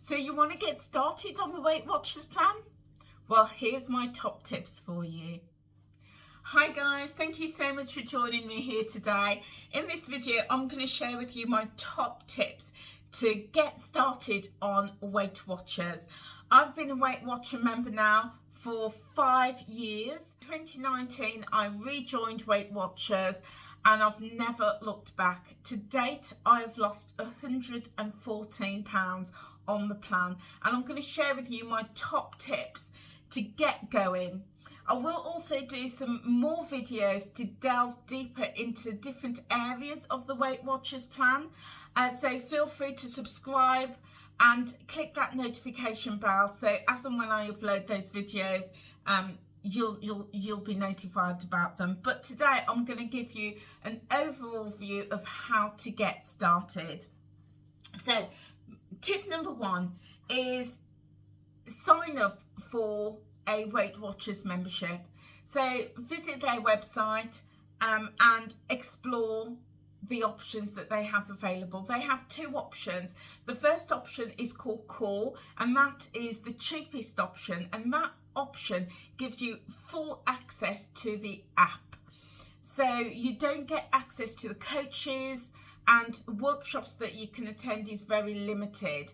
So you want to get started on the Weight Watchers plan? Well, here's my top tips for you. Hi guys, thank you so much for joining me here today. In this video, I'm going to share with you my top tips to get started on Weight Watchers. I've been a Weight Watcher member now for 5 years. In 2019, I rejoined Weight Watchers and I've never looked back. To date, I've lost 114 pounds on the plan, and I'm going to share with you my top tips to get going. I will also do some more videos to delve deeper into different areas of the Weight Watchers plan, so feel free to subscribe and click that notification bell, so as and when I upload those videos, you'll be notified about them. But today I'm going to give you an overall view of how to get started. So tip number 1 is sign up for a Weight Watchers membership. So visit their website and explore the options that they have available. They have 2 options. The first option is called Core, and that is the cheapest option, and that option gives you full access to the app. So you don't get access to the coaches, and workshops that you can attend is very limited.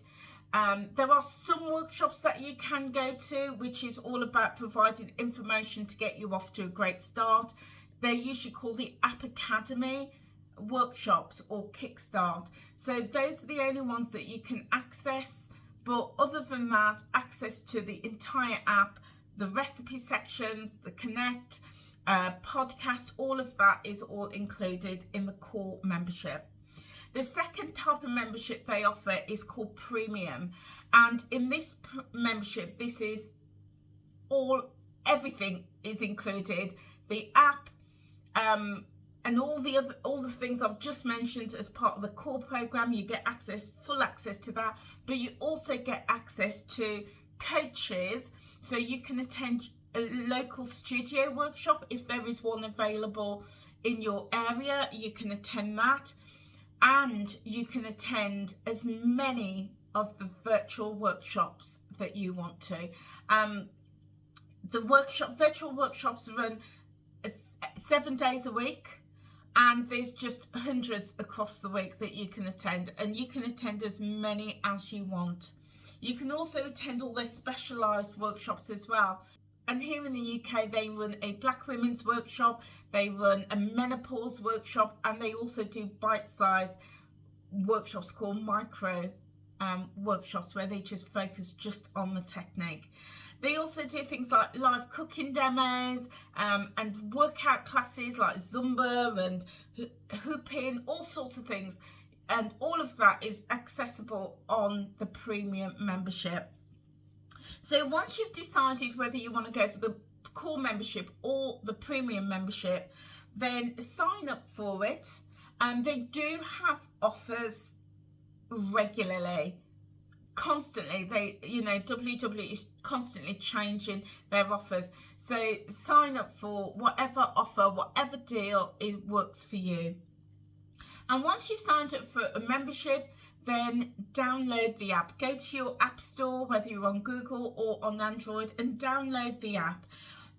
There are some workshops that you can go to, which is all about providing information to get you off to a great start. They're usually called the App Academy workshops or Kickstart. So those are the only ones that you can access. But other than that, access to the entire app, the recipe sections, the Connect, podcast, all of that is all included in the core membership. The second type of membership they offer is called Premium, and in this membership, this is everything is included: the app, and all the things I've just mentioned as part of the core program. You get full access to that, but you also get access to coaches, so you can attend a local studio workshop if there is one available in your area. You can attend that. And you can attend as many of the virtual workshops that you want to. Virtual workshops run 7 days a week, and there's just hundreds across the week that you can attend, and you can attend as many as you want. You can also attend all their specialised workshops as well. And here in the UK, they run a Black Women's workshop, they run a menopause workshop, and they also do bite-sized workshops called micro workshops, where they just focus just on the technique. They also do things like live cooking demos and workout classes like Zumba and hooping, all sorts of things. And all of that is accessible on the Premium membership. So once you've decided whether you want to go for the core membership or the Premium membership, then sign up for it. And they do have offers regularly, constantly. WWE is constantly changing their offers. So sign up for whatever offer, whatever deal works for you. And once you've signed up for a membership, then download the app. Go to your app store, whether you're on Google or on Android, and download the app.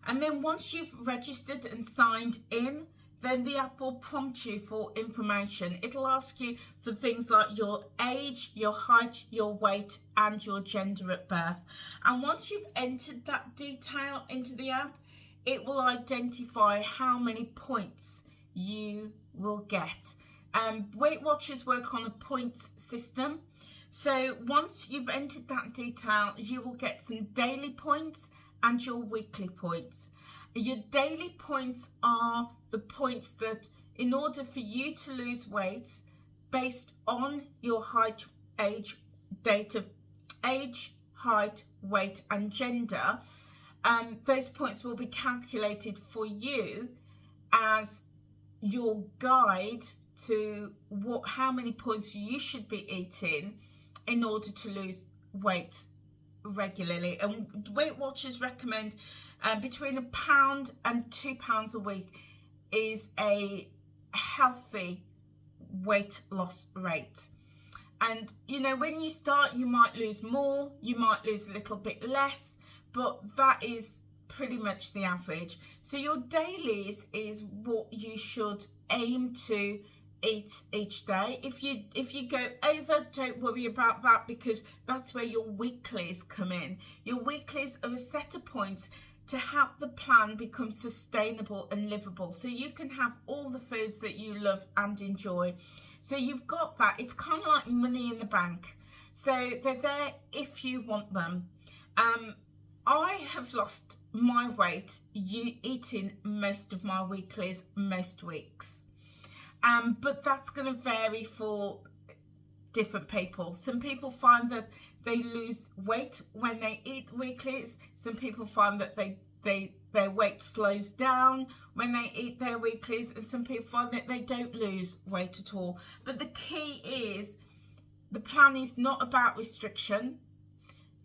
And then once you've registered and signed in, then the app will prompt you for information. It'll ask you for things like your age, your height, your weight, and your gender at birth. And once you've entered that detail into the app, it will identify how many points you will get. Weight Watchers work on a points system. So once you've entered that detail, you will get some daily points and your weekly points. Your daily points are the points that, in order for you to lose weight based on your height, age, height, weight, and gender, those points will be calculated for you as your guide to how many points you should be eating in order to lose weight regularly. And Weight Watchers recommend between £1 and £2 a week is a healthy weight loss rate. And you know, when you start, you might lose more, you might lose a little bit less, but that is pretty much the average. So your dailies is what you should aim to eat each day. If you go over, don't worry about that, because that's where your weeklies come in. Your weeklies are a set of points to help the plan become sustainable and livable, so you can have all the foods that you love and enjoy. So you've got that. It's kind of like money in the bank, so they're there if you want them. I have lost my weight eating most of my weeklies most weeks, but that's going to vary for different people. Some people find that they lose weight when they eat weeklies. Some people find that their weight slows down when they eat their weeklies, and some people find that they don't lose weight at all. But the key is, the plan is not about restriction.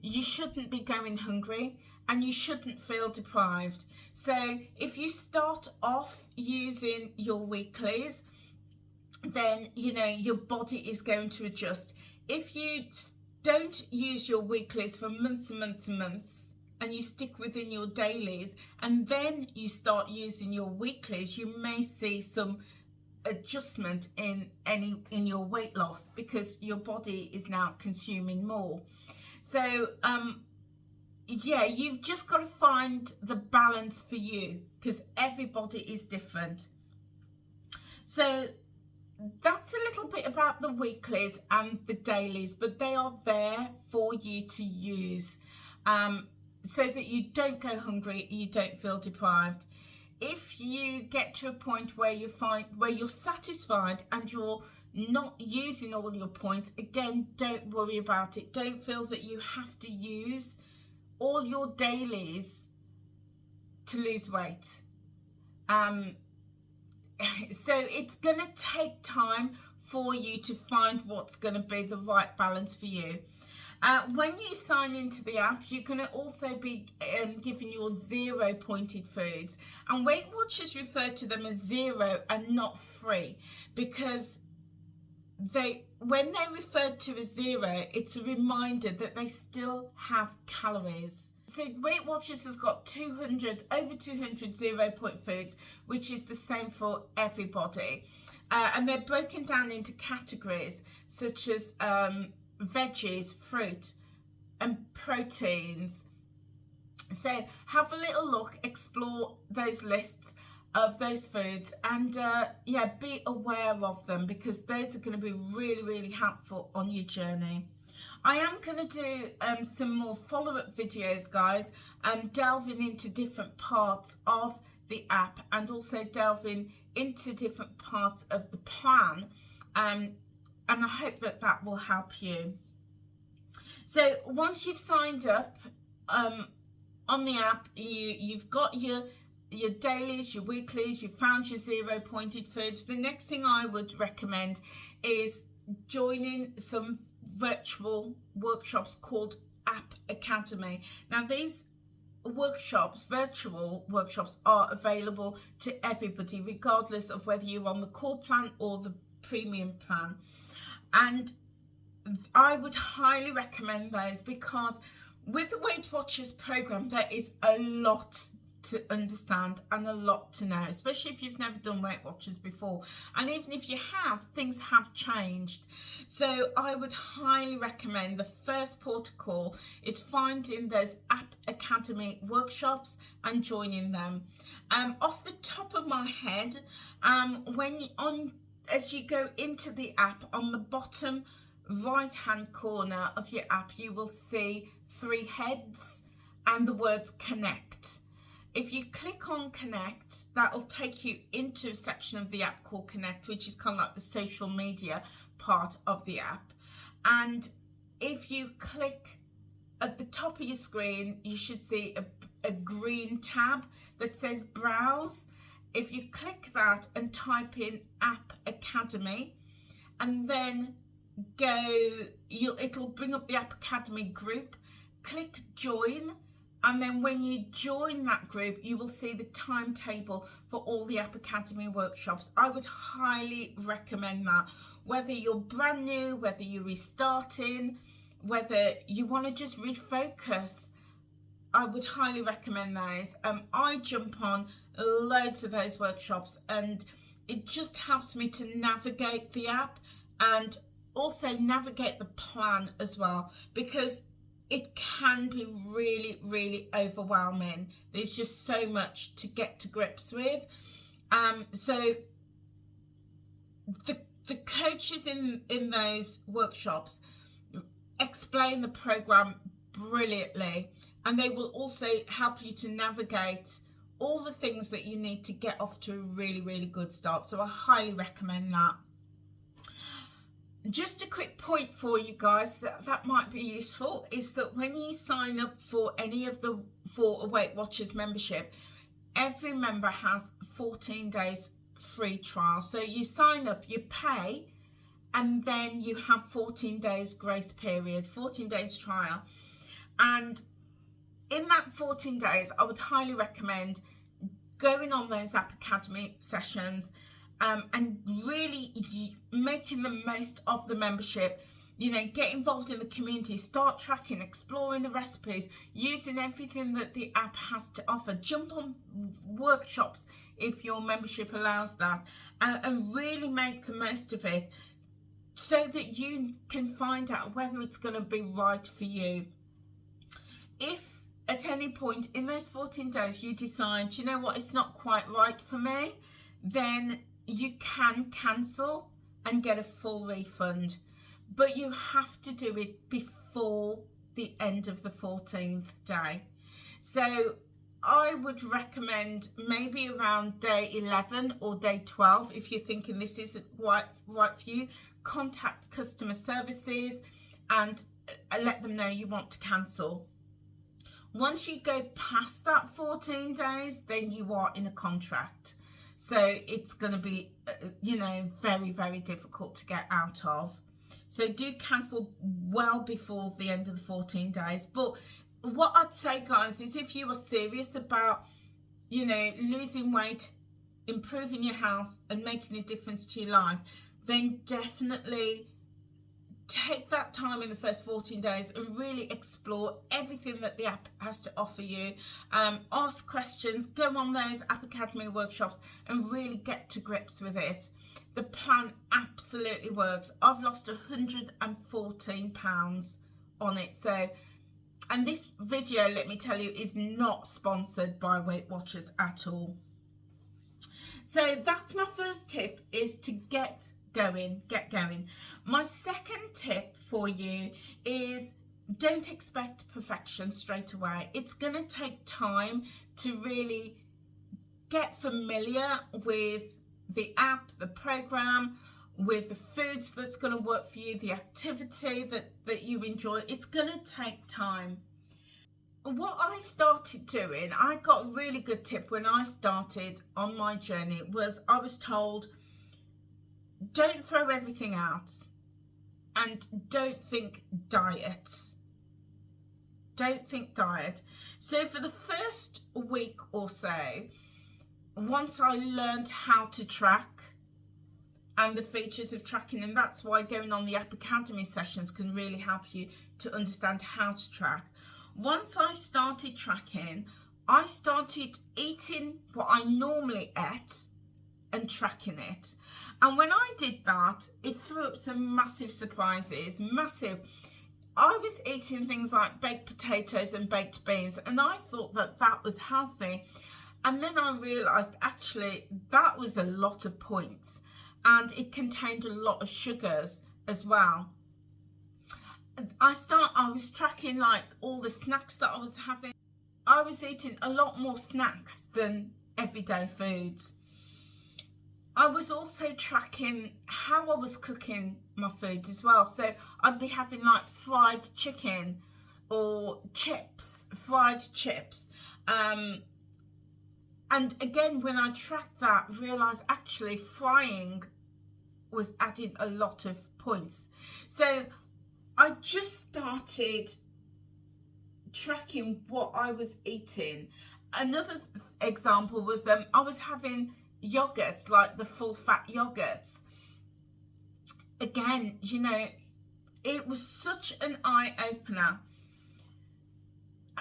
You shouldn't be going hungry, and you shouldn't feel deprived. So if you start off using your weeklies, then you know your body is going to adjust. If you don't use your weeklies for months and months and months, and you stick within your dailies, and then you start using your weeklies, you may see some adjustment in your weight loss, because your body is now consuming more. So yeah, you've just got to find the balance for you, because everybody is different. So that's a little bit about the weeklies and the dailies, but they are there for you to use, so that you don't go hungry, you don't feel deprived. If you get to a point where you're satisfied and you're not using all your points, again, don't worry about it. Don't feel that you have to use all your dailies to lose weight. So it's going to take time for you to find what's going to be the right balance for you. When you sign into the app, you're going to also be given your 0 pointed foods, and Weight Watchers refer to them as 0 and not free, because when they referred to as 0, it's a reminder that they still have calories. So Weight Watchers has got over 200 0-point foods, which is the same for everybody, and they're broken down into categories such as veggies, fruit and proteins. So have a little look, explore those lists of those foods, and yeah, be aware of them, because those are going to be really, really helpful on your journey. I am going to do some more follow-up videos, guys, delving into different parts of the app, and also delving into different parts of the plan, and I hope that that will help you. So once you've signed up on the app, you've got your dailies, your weeklies, you've found your 0 pointed foods. The next thing I would recommend is joining some virtual workshops called App Academy. Now these virtual workshops, are available to everybody, regardless of whether you're on the core plan or the premium plan. And I would highly recommend those, because with the Weight Watchers program, there is a lot to understand and a lot to know, especially if you've never done Weight Watchers before, and even if you have, things have changed. So I would highly recommend, the first port of call is finding those App Academy workshops and joining them. Off the top of my head, as you go into the app, on the bottom right hand corner of your app, you will see 3 heads and the words connect. If you click on connect, that will take you into a section of the app called connect, which is kind of like the social media part of the app. And if you click at the top of your screen, you should see a green tab that says browse. If you click that and type in App Academy, and then it'll bring up the App Academy group. Click join, And then when you join that group, you will see the timetable for all the App Academy workshops. I would highly recommend that. Whether you're brand new, whether you're restarting, whether you want to just refocus, I would highly recommend those. I jump on loads of those workshops, and it just helps me to navigate the app and also navigate the plan as well, because it can be really, really overwhelming. There's just so much to get to grips with. So the coaches in those workshops explain the program brilliantly, and they will also help you to navigate all the things that you need to get off to a really, really good start. So I highly recommend that. Just a quick point for you guys that might be useful is that when you sign up for any of for a Weight Watchers membership, every member has 14 days free trial. So you sign up, you pay, and then you have 14 days grace period, 14 days trial. And in that 14 days, I would highly recommend going on those App Academy sessions, and really making the most of the membership. You know, get involved in the community, start tracking, exploring the recipes, using everything that the app has to offer. Jump on workshops if your membership allows that, and really make the most of it so that you can find out whether it's going to be right for you. If at any point in those 14 days you decide, you know what, it's not quite right for me, then you can cancel and get a full refund, but you have to do it before the end of the 14th day. So I would recommend maybe around day 11 or day 12. If you're thinking this isn't right for you, contact customer services and let them know you want to cancel. Once you go past that 14 days, then you are in a contract. So it's going to be, you know, very, very difficult to get out of. So do cancel well before the end of the 14 days. But what I'd say, guys, is if you are serious about, you know, losing weight, improving your health and making a difference to your life, then definitely take that time in the first 14 days and really explore everything that the app has to offer you. Ask questions, go on those App Academy workshops and really get to grips with it. The plan absolutely works. I've lost 114 pounds on it. So, and this video, let me tell you, is not sponsored by Weight Watchers at all. So that's my first tip, is to get going. My second tip for you is don't expect perfection straight away. It's going to take time to really get familiar with the app, the program, with the foods that's going to work for you, the activity that you enjoy. It's going to take time. What I started doing, I got a really good tip when I started on my journey, was I was told, don't throw everything out and don't think diet. Don't think diet. So for the first week or so, once I learned how to track and the features of tracking, and that's why going on the App Academy sessions can really help you to understand how to track. Once I started tracking, I started eating what I normally ate and tracking it. And when I did that, it threw up some massive surprises, massive. I was eating things like baked potatoes and baked beans, and I thought that that was healthy. And then I realised actually that was a lot of points, and it contained a lot of sugars as well. I was tracking like all the snacks that I was having. I was eating a lot more snacks than everyday foods. I was also tracking how I was cooking my food as well. So I'd be having like fried chicken or chips, fried chips. And again, when I tracked that, realised actually frying was adding a lot of points. So I just started tracking what I was eating. Another example was I was having yogurts, like the full fat yogurts. Again, you know, it was such an eye opener.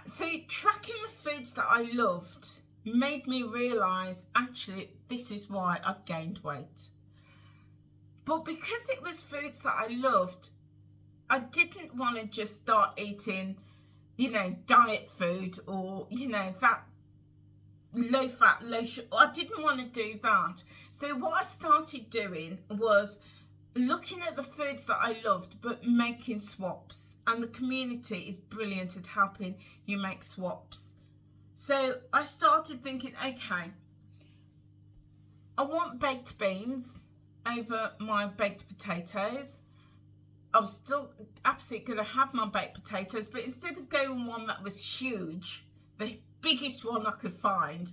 So tracking the foods that I loved made me realize, actually, this is why I've gained weight. But because it was foods that I loved, I didn't want to just start eating, you know, diet food, or, you know, that low fat, low sugar. I didn't want to do that. So what I started doing was looking at the foods that I loved, but making swaps. And the community is brilliant at helping you make swaps. So I started thinking, okay, I want baked beans over my baked potatoes. I was still absolutely going to have my baked potatoes, but instead of going one that was huge, the biggest one I could find,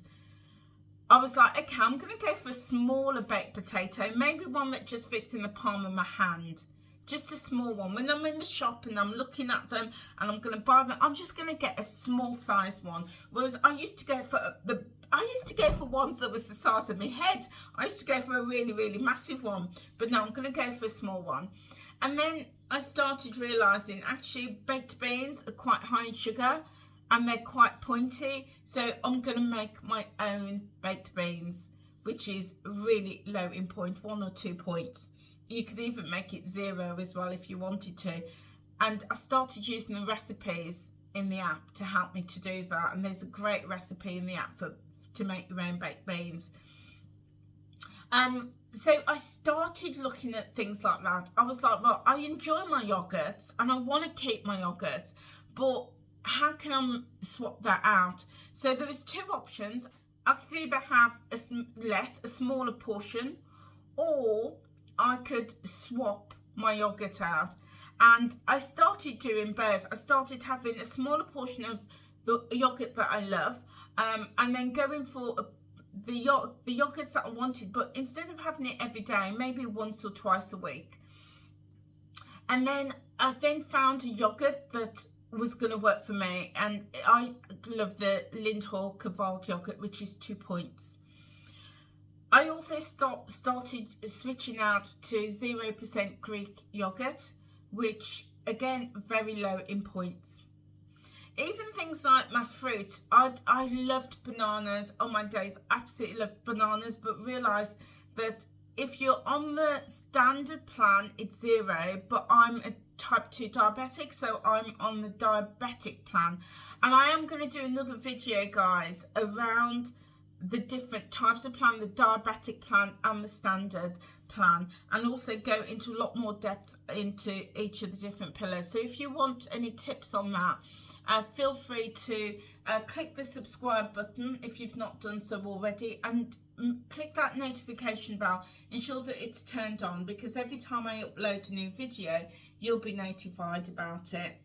I was like, okay, I'm going to go for a smaller baked potato, maybe one that just fits in the palm of my hand, just a small one. When I'm in the shop and I'm looking at them and I'm going to buy them, I'm just going to get a small size one. Whereas I used to go for ones that was the size of my head. I used to go for a really, really massive one, but now I'm going to go for a small one. And then I started realizing, actually, baked beans are quite high in sugar and they're quite pointy. So I'm going to make my own baked beans, which is really low in point, 1 or 2 points. You could even make it 0 as well if you wanted to. And I started using the recipes in the app to help me to do that. And there's a great recipe in the app to make your own baked beans. So I started looking at things like that. I was like, well, I enjoy my yogurts and I want to keep my yogurts, but how can I swap that out? So there was 2 options. I could either have a smaller portion, or I could swap my yogurt out. And I started doing both. I started having a smaller portion of the yogurt that I love, and then going for the yogurts that I wanted, but instead of having it every day, maybe once or twice a week. And then I found a yogurt that was going to work for me, and I love the Lindhall Kavalk yogurt, which is 2 points. I also started switching out to 0% Greek yogurt, which again, very low in points. Even things like my fruit, I loved bananas. On my days, absolutely loved bananas, but realised that if you're on the standard plan, it's 0, but I'm a type 2 diabetic, so I'm on the diabetic plan. And I am going to do another video, guys, around the different types of plan, the diabetic plan and the standard plan, and also go into a lot more depth into each of the different pillars. So if you want any tips on that, feel free to click the subscribe button if you've not done so already, and click that notification bell. Ensure that it's turned on, because every time I upload a new video, you'll be notified about it.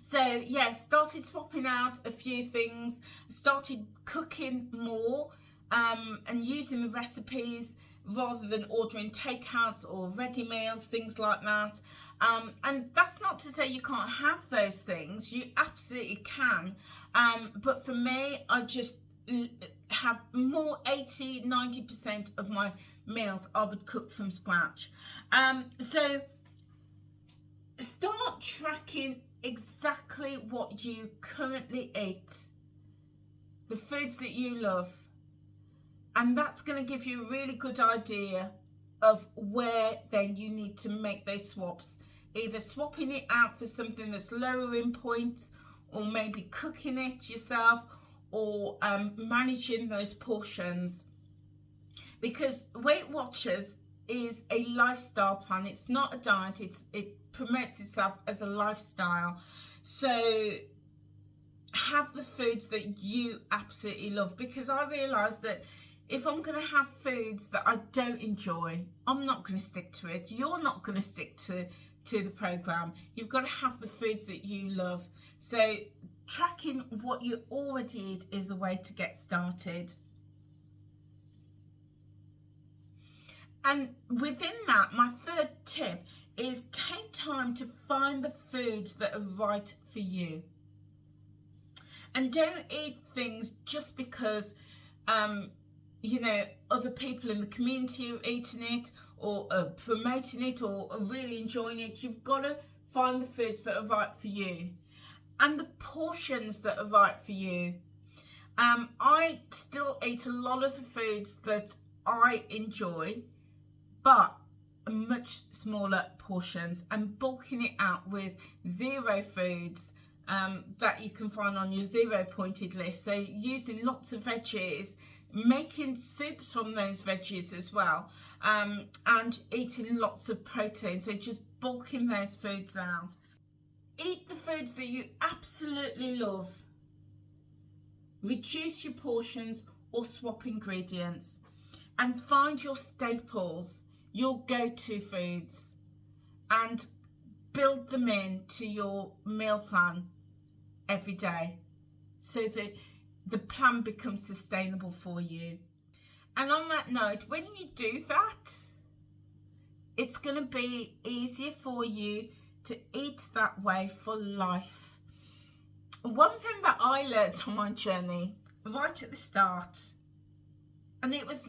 So yeah, started swapping out a few things, started cooking more, and using the recipes rather than ordering takeouts or ready meals, things like that. And that's not to say you can't have those things, you absolutely can, but for me, I just have more 80-90% of my meals I would cook from scratch. So start tracking exactly what you currently eat, the foods that you love, and that's going to give you a really good idea of where then you need to make those swaps, either swapping it out for something that's lower in points, or maybe cooking it yourself, or managing those portions. Because Weight Watchers is a lifestyle plan, it's not a diet, it promotes itself as a lifestyle. So have the foods that you absolutely love, because I realize that if I'm going to have foods that I don't enjoy, I'm not going to stick to it. You're not going to stick to the program. You've got to have the foods that you love. So tracking what you already eat is a way to get started. And within that, my third tip is take time to find the foods that are right for you. And don't eat things just because you know, other people in the community are eating it or promoting it or are really enjoying it. You've got to find the foods that are right for you and the portions that are right for you. I still eat a lot of the foods that I enjoy, but much smaller portions, and bulking it out with zero foods that you can find on your zero pointed list. So using lots of veggies, making soups from those veggies as well, and eating lots of protein. So just bulking those foods out. Eat the foods that you absolutely love. Reduce your portions or swap ingredients, and find your staples, your go-to foods, and build them into your meal plan every day so that the plan becomes sustainable for you. And on that note, when you do that, it's going to be easier for you to eat that way for life. One thing that I learned on my journey right at the start, and it was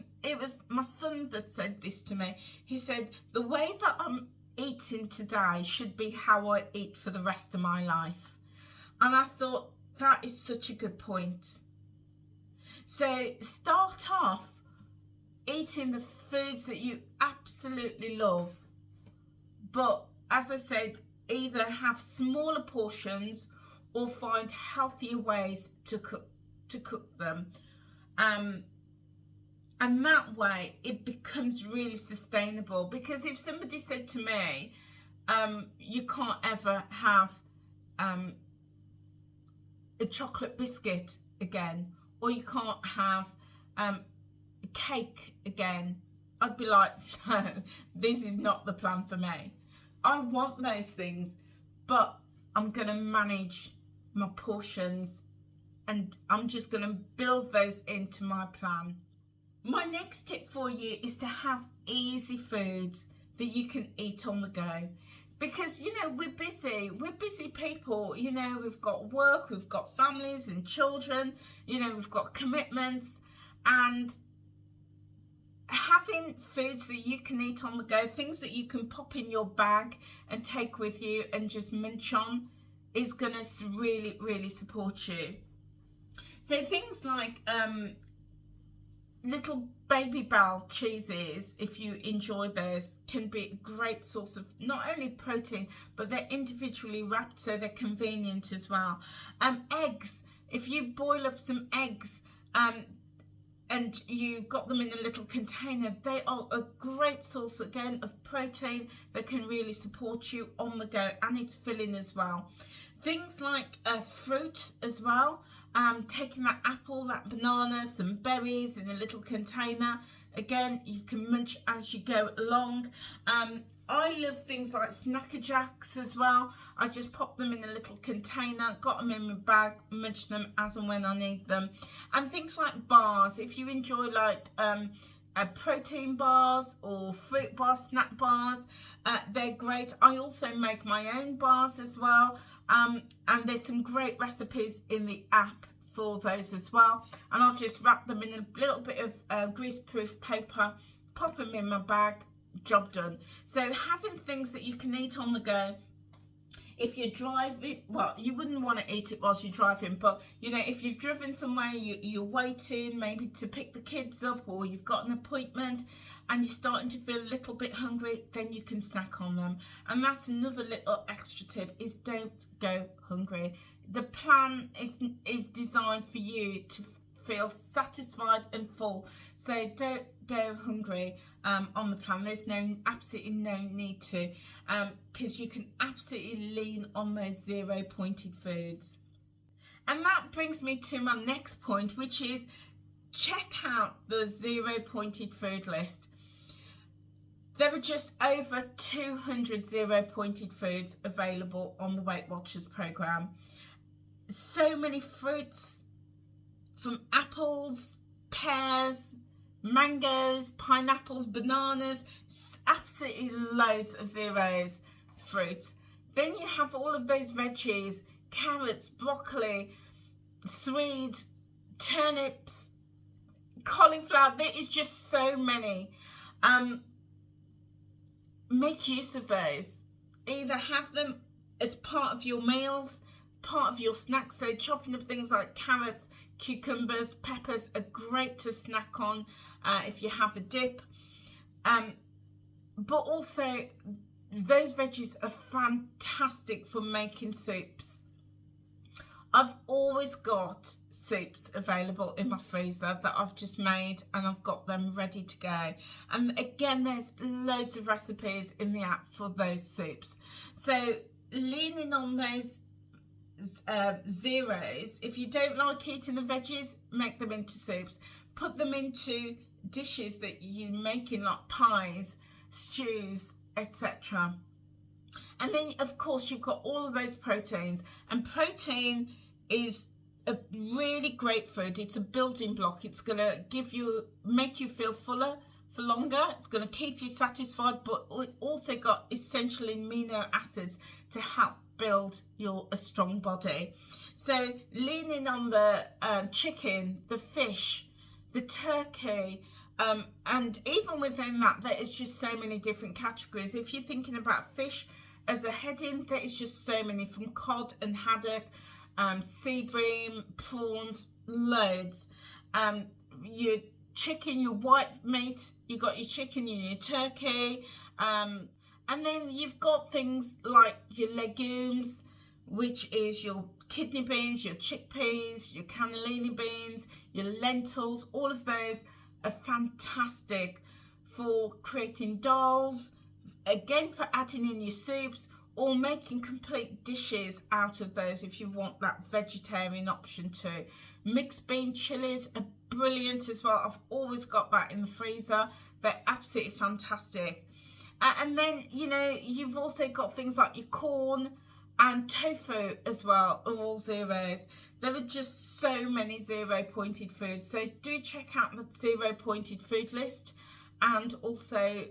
my son that said this to me. He said, the way that I'm eating today should be how I eat for the rest of my life. And I thought, that is such a good point. So start off eating the foods that you absolutely love, but as I said, either have smaller portions or find healthier ways to cook them, and that way it becomes really sustainable. Because if somebody said to me, you can't ever have a chocolate biscuit again, or you can't have cake again, I'd be like, no, this is not the plan for me. I want those things, but I'm going to manage my portions, and I'm just going to build those into my plan. My next tip for you is to have easy foods that you can eat on the go. Because, you know, we're busy people, you know, we've got work, we've got families and children, you know, we've got commitments, and having foods that you can eat on the go, things that you can pop in your bag and take with you and just munch on, is going to really, really support you. So things like little Baby Bell cheeses, if you enjoy those, can be a great source of not only protein, but they're individually wrapped, so they're convenient as well. Eggs, if you boil up some eggs and you got them in a little container, they are a great source again of protein that can really support you on the go, and it's filling as well. Things like fruit as well, taking that apple, that banana, some berries in a little container. Again, you can munch as you go along. I love things like Snacker Jacks as well. I just pop them in a little container, got them in my bag, munch them as and when I need them. And things like bars, if you enjoy like protein bars or fruit bars, snack bars, they're great. I also make my own bars as well, and there's some great recipes in the app for those as well. And I'll just wrap them in a little bit of grease-proof paper, pop them in my bag, job done. So having things that you can eat on the go. If you're driving, well, you wouldn't want to eat it whilst you're driving, but you know, if you've driven somewhere, you're waiting maybe to pick the kids up, or you've got an appointment and you're starting to feel a little bit hungry, then you can snack on them. And that's another little extra tip, is don't go hungry. The plan is designed for you to feel satisfied and full, so don't go hungry on the plan. There's absolutely no need to, because you can absolutely lean on those zero pointed foods. And that brings me to my next point, which is check out the zero pointed food list. There are just over 200 zero pointed foods available on the Weight Watchers program. So many fruits, from apples, pears, mangoes, pineapples, bananas, absolutely loads of zeros fruit. Then you have all of those veggies, carrots, broccoli, swede, turnips, cauliflower. There is just so many. Make use of those. Either have them as part of your meals, part of your snacks. So chopping up things like carrots, cucumbers, peppers are great to snack on if you have a dip. But also those veggies are fantastic for making soups. I've always got soups available in my freezer that I've just made, and I've got them ready to go. And again, there's loads of recipes in the app for those soups. So leaning on those zeros, if you don't like eating the veggies, make them into soups. Put them into dishes that you make in like pies, stews, etc. And then of course you've got all of those proteins, and protein is a really great food. It's a building block. It's going to make you feel fuller for longer. It's going to keep you satisfied, but it also got essential amino acids to help build a strong body. So leaning on the chicken, the fish, the turkey, and even within that, there is just so many different categories. If you're thinking about fish as a heading, there is just so many, from cod and haddock, sea bream, prawns, loads. Your chicken, your white meat, you got your chicken and your turkey, and then you've got things like your legumes, which is your kidney beans, your chickpeas, your cannellini beans, your lentils. All of those are fantastic for creating dals, again for adding in your soups, or making complete dishes out of those if you want that vegetarian option too. Mixed bean chilies are brilliant as well. I've always got that in the freezer. They're absolutely fantastic. And then, you know, you've also got things like your corn and tofu as well, are all zeros. There are just so many zero-pointed foods. So do check out the zero-pointed food list, and also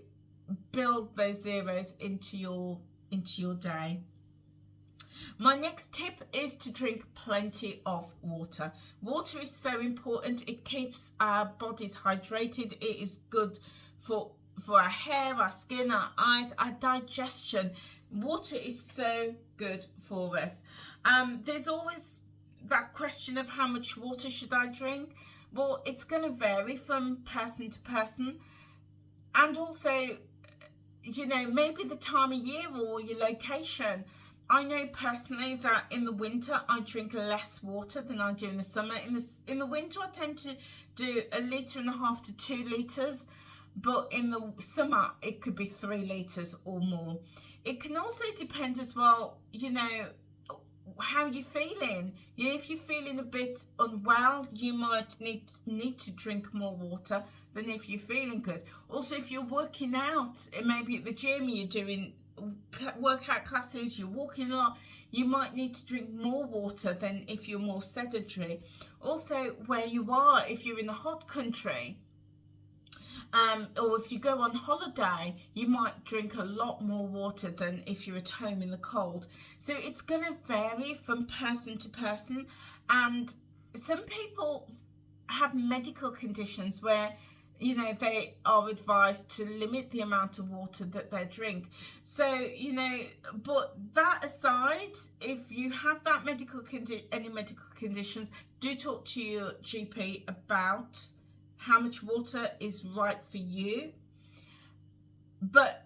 build those zeros into your day. My next tip is to drink plenty of water. Water is so important. It keeps our bodies hydrated. It is good for our hair, our skin, our eyes, our digestion. Water is so good for us. There's always that question of how much water should I drink? Well, it's going to vary from person to person, and also, you know, maybe the time of year or your location. I know personally that in the winter I drink less water than I do in the summer. In the winter I tend to do 1.5 litres to 2 litres, but in the summer it could be 3 litres or more. It can also depend as well, you know, how you're feeling. You know, if you're feeling a bit unwell, you might need to drink more water than if you're feeling good. Also, if you're working out, maybe at the gym, you're doing workout classes, you're walking a lot, you might need to drink more water than if you're more sedentary. Also, where you are, if you're in a hot country, or if you go on holiday, you might drink a lot more water than if you're at home in the cold. So it's going to vary from person to person, and some people have medical conditions where, you know, they are advised to limit the amount of water that they drink. So, you know, but that aside, if you have that any medical conditions, do talk to your GP about how much water is right for you. But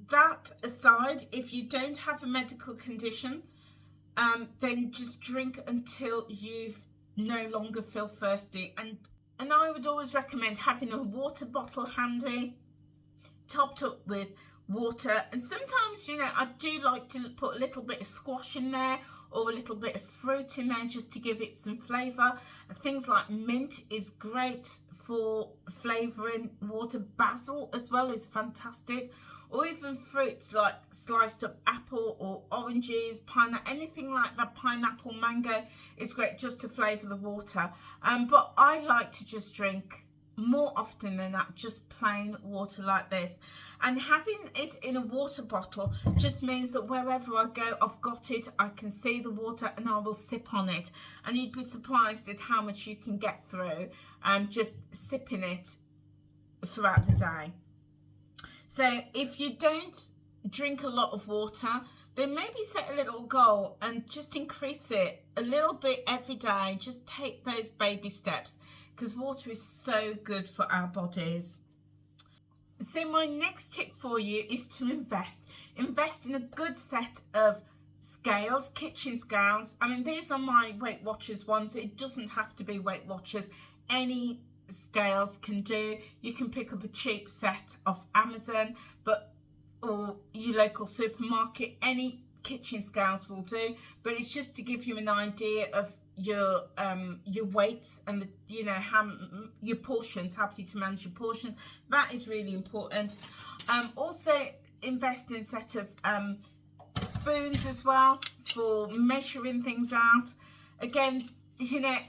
that aside, if you don't have a medical condition, then just drink until you no longer feel thirsty. And I would always recommend having a water bottle handy, topped up with water. And sometimes, you know, I do like to put a little bit of squash in there, or a little bit of fruit in there, just to give it some flavour. Things like mint is great for flavouring water. Basil as well is fantastic. Or even fruits like sliced up apple or oranges, pineapple, anything like that, pineapple, mango is great just to flavour the water. But I like to just drink more often than that just plain water like this. And having it in a water bottle just means that wherever I go, I've got it, I can see the water, and I will sip on it. And you'd be surprised at how much you can get through just sipping it throughout the day. So if you don't drink a lot of water, then maybe set a little goal and just increase it a little bit every day. Just take those baby steps, because water is so good for our bodies. So my next tip for you is to invest in a good set of scales, kitchen scales. I mean, these are my Weight Watchers ones. It doesn't have to be Weight Watchers. Any scales can do. You can pick up a cheap set off Amazon, or your local supermarket. Any kitchen scales will do, but it's just to give you an idea of your weights and how your portions, happy to manage your portions. That is really important. Also invest in a set of spoons as well for measuring things out. Again,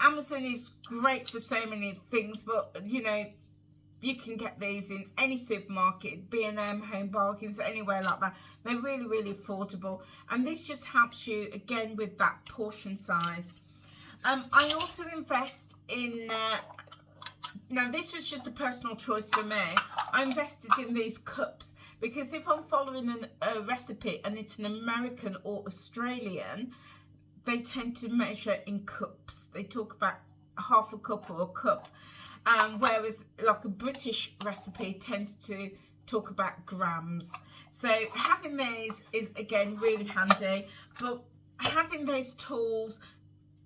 Amazon is great for so many things, but you can get these in any supermarket, B&M, Home Bargains, anywhere like that. They're really, really affordable. And this just helps you, again, with that portion size. I also invest in, now this was just a personal choice for me. I invested in these cups, because if I'm following a recipe and it's an American or Australian, they tend to measure in cups. They talk about half a cup or a cup. Whereas like a British recipe tends to talk about grams. So having these is, again, really handy. But having those tools,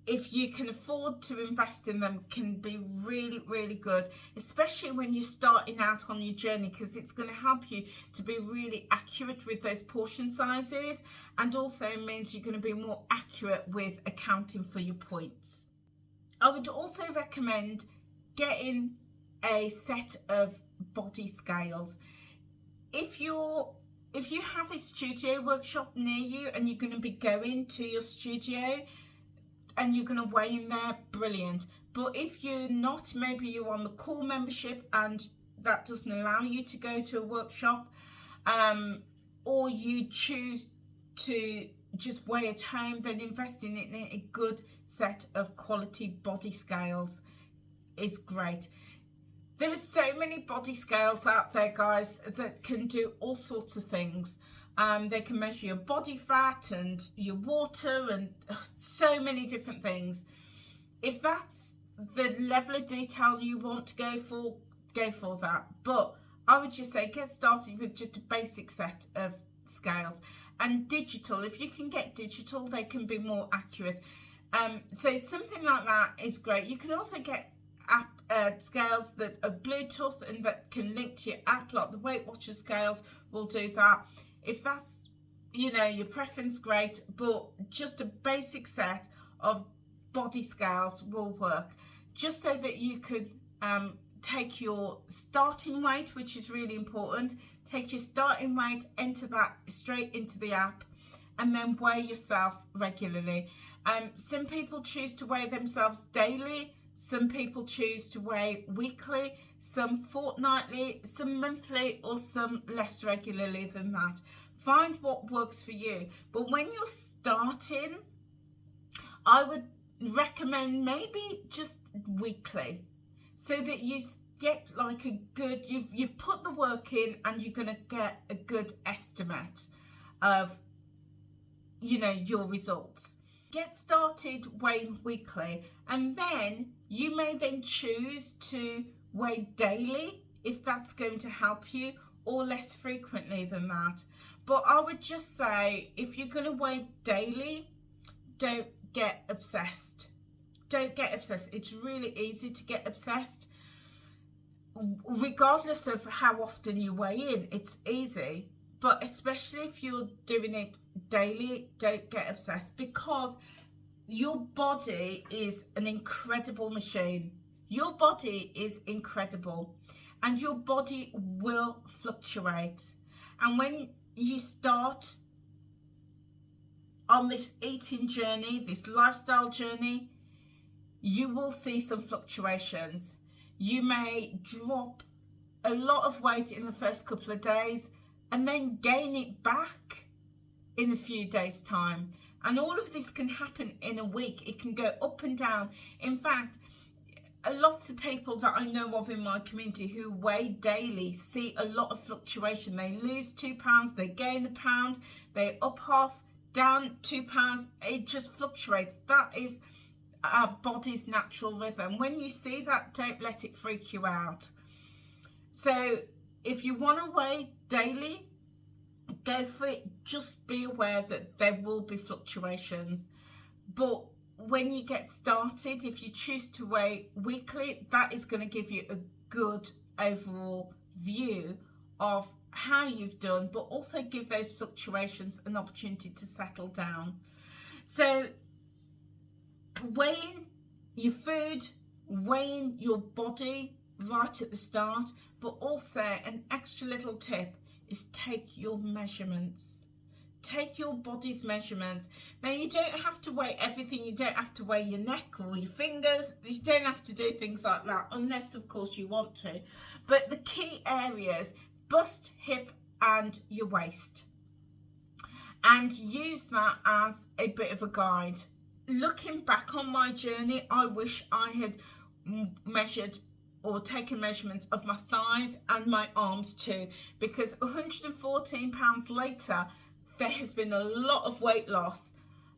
if you can afford to invest in them, can be really, really good, especially when you're starting out on your journey, because it's going to help you to be really accurate with those portion sizes, and also means you're going to be more accurate with accounting for your points. I would also recommend getting a set of body scales. If you have a studio workshop near you and you're going to be going to your studio and you're going to weigh in there, brilliant. But if you're not, maybe you're on the core membership and that doesn't allow you to go to a workshop, or you choose to just weigh at home, then investing in a good set of quality body scales is great. There are so many body scales out there, guys, that can do all sorts of things. They can measure your body fat and your water and so many different things. If that's the level of detail you want to go for that. But I would just say get started with just a basic set of scales. And digital, if you can get digital, they can be more accurate. So something like that is great. You can also get scales that are Bluetooth and that can link to your app, like the Weight Watchers scales will do that. If that's your preference, great, but just a basic set of body scales will work, just so that you could take your starting weight, which is really important. Take your starting weight, enter that straight into the app, and then weigh yourself regularly. Some people choose to weigh themselves daily. Some people choose to weigh weekly, some fortnightly, some monthly, or some less regularly than that. Find what works for you. But when you're starting, I would recommend maybe just weekly, so that you get like a good, you've put the work in and you're going to get a good estimate of your results. Get started weighing weekly, and then you may then choose to weigh daily if that's going to help you, or less frequently than that. But I would just say, if you're going to weigh daily, don't get obsessed. Don't get obsessed. It's really easy to get obsessed. Regardless of how often you weigh in, it's easy. But especially if you're doing it daily, don't get obsessed, because your body is an incredible machine. Your body is incredible, and your body will fluctuate. And when you start on this eating journey, this lifestyle journey, you will see some fluctuations. you may drop a lot of weight in the first couple of days and then gain it back in a few days' time. And all of this can happen in a week. It can go up and down. In fact, lots of people that I know of in my community who weigh daily see a lot of fluctuation. They lose 2 pounds, they gain a pound, they up half, down 2 pounds. It just fluctuates. That is our body's natural rhythm. When you see that, don't let it freak you out. So if you want to weigh daily, go for it. Just be aware that there will be fluctuations. But when you get started, if you choose to weigh weekly, that is going to give you a good overall view of how you've done, but also give those fluctuations an opportunity to settle down. So weighing your food, weighing your body right at the start, but also an extra little tip is take your measurements. Take your body's measurements. Now, you don't have to weigh everything. You don't have to weigh your neck or your fingers. You don't have to do things like that, unless of course you want to. But the key areas, bust, hip and your waist, and use that as a bit of a guide. Looking back on my journey, I wish I had measured or taken measurements of my thighs and my arms too, because 114 pounds later, there has been a lot of weight loss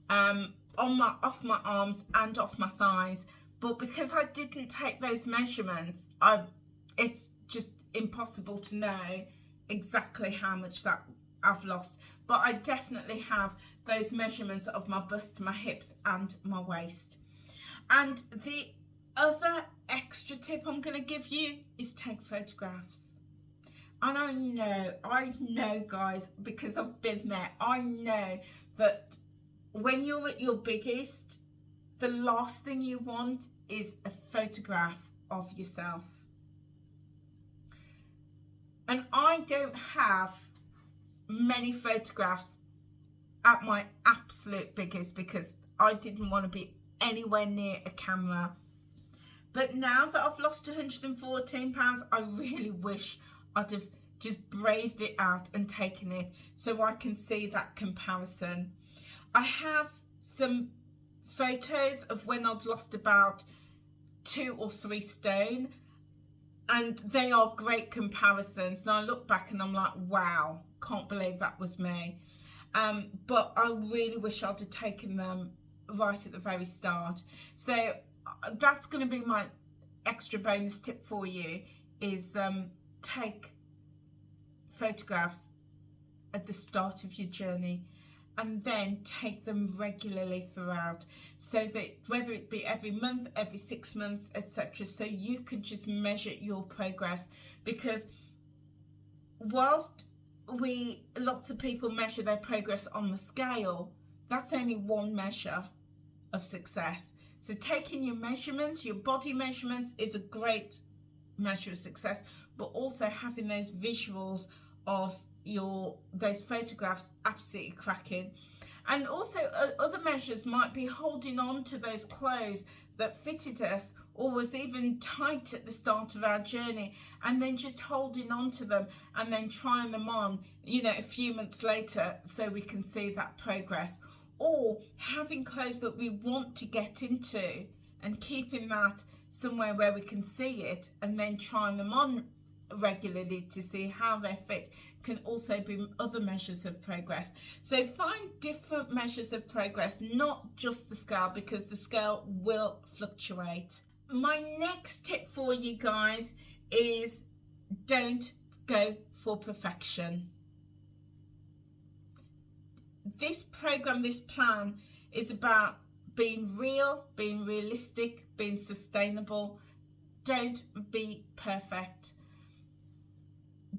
off my arms and off my thighs. But because I didn't take those measurements, it's just impossible to know exactly how much that I've lost. But I definitely have those measurements of my bust, my hips and my waist. And the other extra tip I'm going to give you is take photographs. And I know guys, because I've been there, I know that when you're at your biggest, the last thing you want is a photograph of yourself. And I don't have many photographs at my absolute biggest because I didn't want to be anywhere near a camera. But now that I've lost 114 pounds, I really wish I'd have just braved it out and taken it so I can see that comparison. I have some photos of when I've lost about 2 or 3 stone, and they are great comparisons. And I look back and I'm like, wow, can't believe that was me. But I really wish I'd have taken them right at the very start. So that's going to be my extra bonus tip for you, is take photographs at the start of your journey and then take them regularly throughout, so that whether it be every month, every 6 months, etc., so you can just measure your progress. Because whilst lots of people measure their progress on the scale, that's only one measure of success. So taking your measurements, your body measurements, is a great measure of success, but also having those visuals of those photographs, absolutely cracking. And also other measures might be holding on to those clothes that fitted us or was even tight at the start of our journey, and then just holding on to them and then trying them on, a few months later, so we can see that progress. Or having clothes that we want to get into and keeping that somewhere where we can see it, and then trying them on regularly to see how they fit, can also be other measures of progress. So find different measures of progress, not just the scale, because the scale will fluctuate. My next tip for you guys is don't go for perfection. This program, this plan, is about being real, being realistic, being sustainable. Don't be perfect.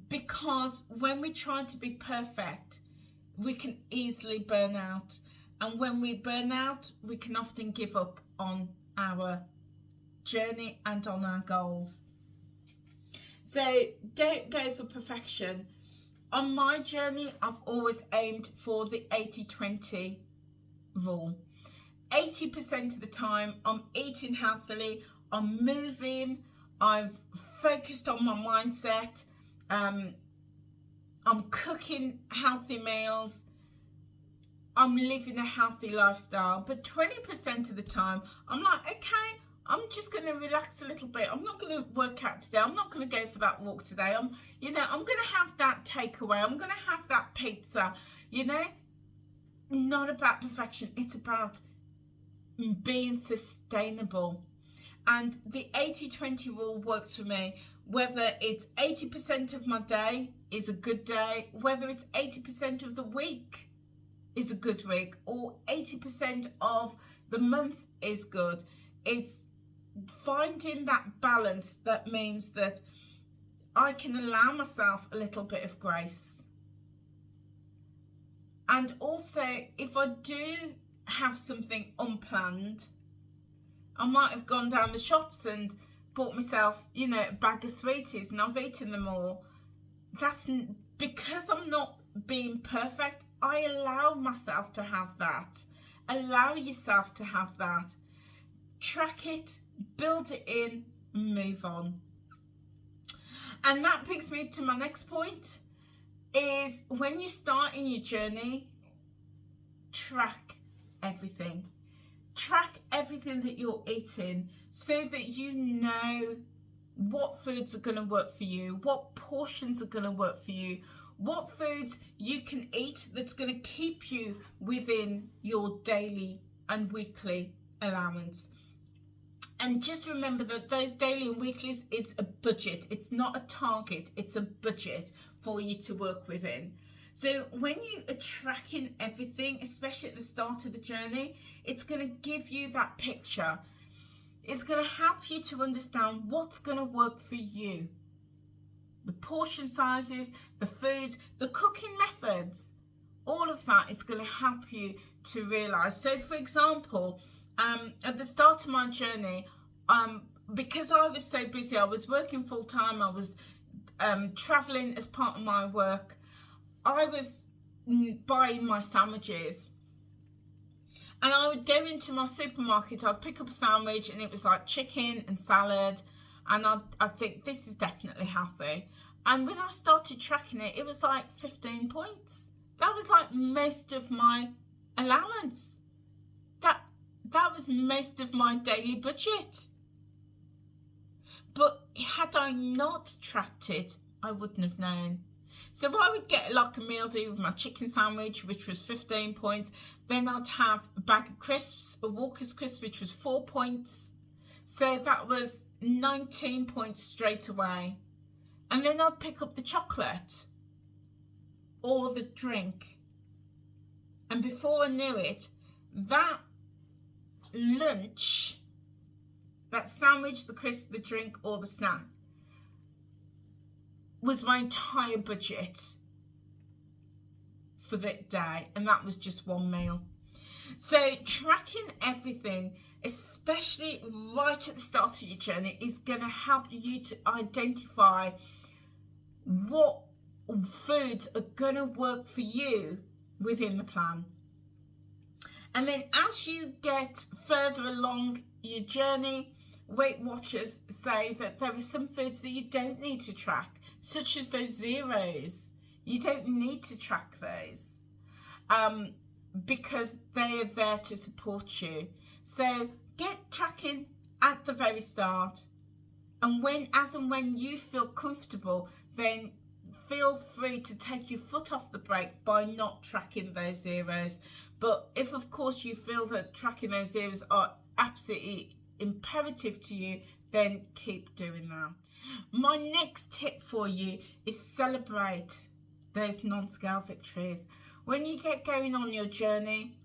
Because when we try to be perfect, we can easily burn out. And when we burn out, we can often give up on our journey and on our goals. So don't go for perfection. On my journey, I've always aimed for the 80-20 rule. 80% of the time, I'm eating healthily, I'm moving, I've focused on my mindset. I'm cooking healthy meals. I'm living a healthy lifestyle. But 20% of the time, I'm like, okay, I'm just going to relax a little bit. I'm not going to work out today. I'm not going to go for that walk today. I'm going to have that takeaway. I'm going to have that pizza. Not about perfection. It's about being sustainable. And the 80-20 rule works for me. Whether it's 80% of my day is a good day, whether it's 80% of the week is a good week, or 80% of the month is good. It's finding that balance that means that I can allow myself a little bit of grace. And also, if I do have something unplanned, I might have gone down the shops and bought myself, a bag of sweeties, and I've eaten them all. That's because I'm not being perfect. I allow myself to have that. Allow yourself to have that. Track it, build it in, and move on. And that brings me to my next point, is when you start in your journey, track everything. Track everything that you're eating so that you know what foods are going to work for you, what portions are going to work for you, what foods you can eat that's going to keep you within your daily and weekly allowance. And just remember that those daily and weeklies is a budget. It's not a target. It's a budget for you to work within. So when you are tracking everything, especially at the start of the journey, it's going to give you that picture. It's going to help you to understand what's going to work for you. The portion sizes, the food, the cooking methods, all of that is going to help you to realise. So for example, at the start of my journey, because I was so busy, I was working full time, I was travelling as part of my work, I was buying my sandwiches. And I would go into my supermarket, I'd pick up a sandwich and it was like chicken and salad. And I'd think, this is definitely healthy. And when I started tracking it, it was like 15 points. That was like most of my allowance. That was most of my daily budget. But had I not tracked it, I wouldn't have known. So I would get like a meal deal with my chicken sandwich, which was 15 points. Then I'd have a bag of crisps, a Walker's crisp, which was 4 points. So that was 19 points straight away. And then I'd pick up the chocolate or the drink. And before I knew it, that lunch, that sandwich, the crisp, the drink or the snack, was my entire budget for that day, and that was just one meal. So tracking everything, especially right at the start of your journey, is going to help you to identify what foods are going to work for you within the plan. And then as you get further along your journey, Weight Watchers say that there are some foods that you don't need to track, such as those zeros. You don't need to track those because they are there to support you. So get tracking at the very start, and as and when you feel comfortable, then feel free to take your foot off the brake by not tracking those zeros. But if of course you feel that tracking those zeros are absolutely imperative to you, then keep doing that. My next tip for you is celebrate those non-scale victories. When you get going on your journey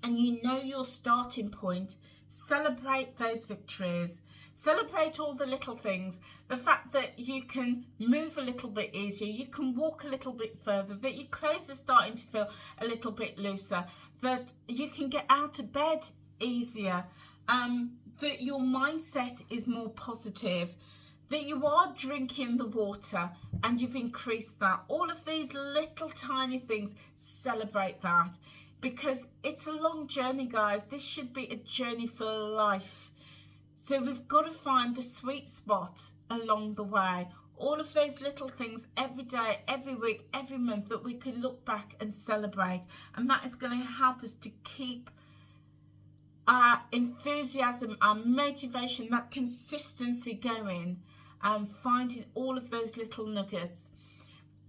and you know your starting point, celebrate those victories. Celebrate all the little things. The fact that you can move a little bit easier, you can walk a little bit further, that your clothes are starting to feel a little bit looser, that you can get out of bed easier, that your mindset is more positive, that you are drinking the water and you've increased that. All of these little tiny things, celebrate that, because it's a long journey, guys. This should be a journey for life. So we've got to find the sweet spot along the way. All of those little things every day, every week, every month that we can look back and celebrate. And that is going to help us to keep our enthusiasm, our motivation, that consistency going, and finding all of those little nuggets.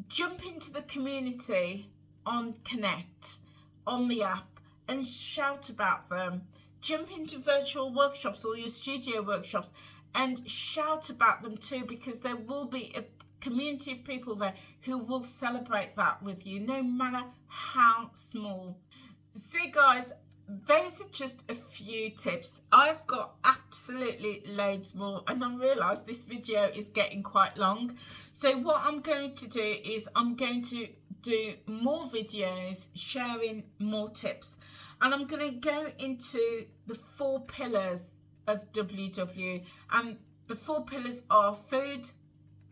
Jump into the community on Connect, on the app, and shout about them. Jump into virtual workshops or your studio workshops and shout about them too, because there will be a community of people there who will celebrate that with you, no matter how small. See guys, those are just a few tips. I've got absolutely loads more, and I realise this video is getting quite long. So what I'm going to do is I'm going to do more videos sharing more tips, and I'm going to go into the 4 pillars of WW, and the 4 pillars are food,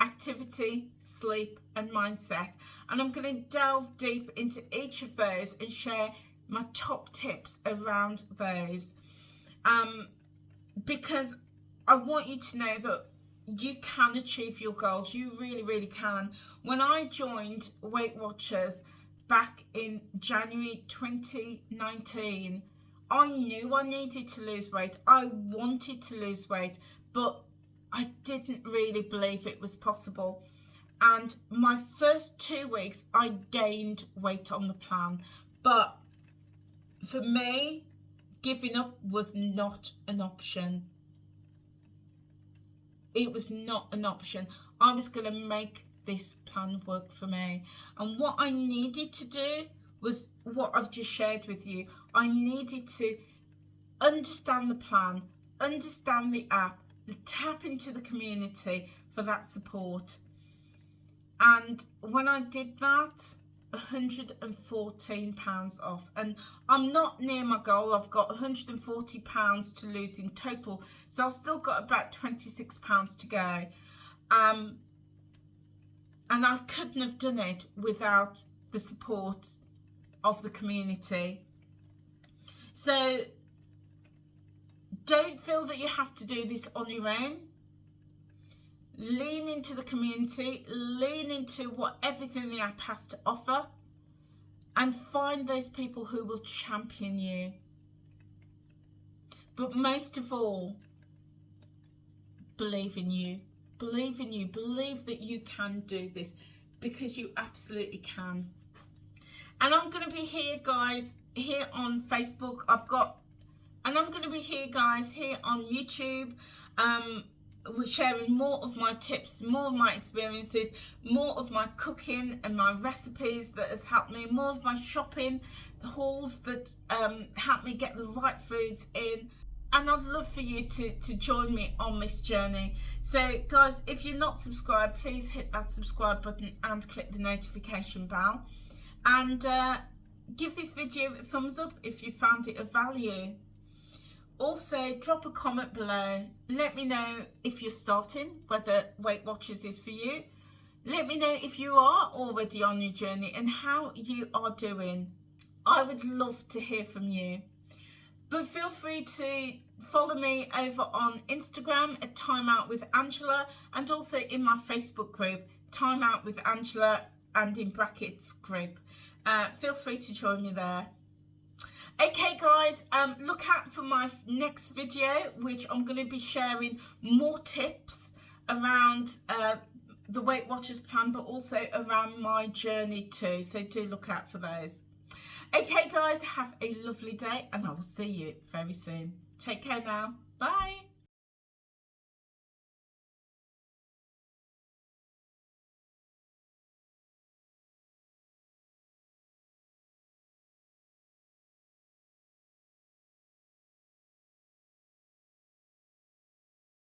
activity, sleep and mindset, and I'm going to delve deep into each of those and share my top tips around those, because I want you to know that you can achieve your goals. You really can. When I joined Weight Watchers back in January 2019, I knew I needed to lose weight. I wanted to lose weight, but I didn't really believe it was possible. And my first 2 weeks, I gained weight on the plan. But for me, giving up was not an option. It was not an option. I was going to make this plan work for me. And what I needed to do was what I've just shared with you. I needed to understand the plan, understand the app, tap into the community for that support. And when I did that, £114 off, and I'm not near my goal. I've got £140 to lose in total, so I've still got about £26 to go, and I couldn't have done it without the support of the community. So don't feel that you have to do this on your own. Lean into the community, lean into what everything the app has to offer, and find those people who will champion you. But most of all, believe in you. Believe in you. Believe that you can do this, because you absolutely can. And I'm going to be here, guys, here on Facebook. And I'm going to be here, guys, here on YouTube. We're sharing more of my tips, more of my experiences, more of my cooking and my recipes that has helped me, more of my shopping hauls that help me get the right foods in. And I'd love for you to join me on this journey. So guys, if you're not subscribed, please hit that subscribe button and click the notification bell. And give this video a thumbs up if you found it of value. Also, drop a comment below. Let me know if you're starting, whether Weight Watchers is for you. Let me know if you are already on your journey and how you are doing. I would love to hear from you. But feel free to follow me over on Instagram at Time Out with Angela, and also in my Facebook group, Time Out with Angela, and in brackets group. Feel free to join me there. Okay guys, look out for my next video, which I'm going to be sharing more tips around the Weight Watchers plan, but also around my journey too. So do look out for those. Okay guys, have a lovely day, and I will see you very soon. Take care now. Bye.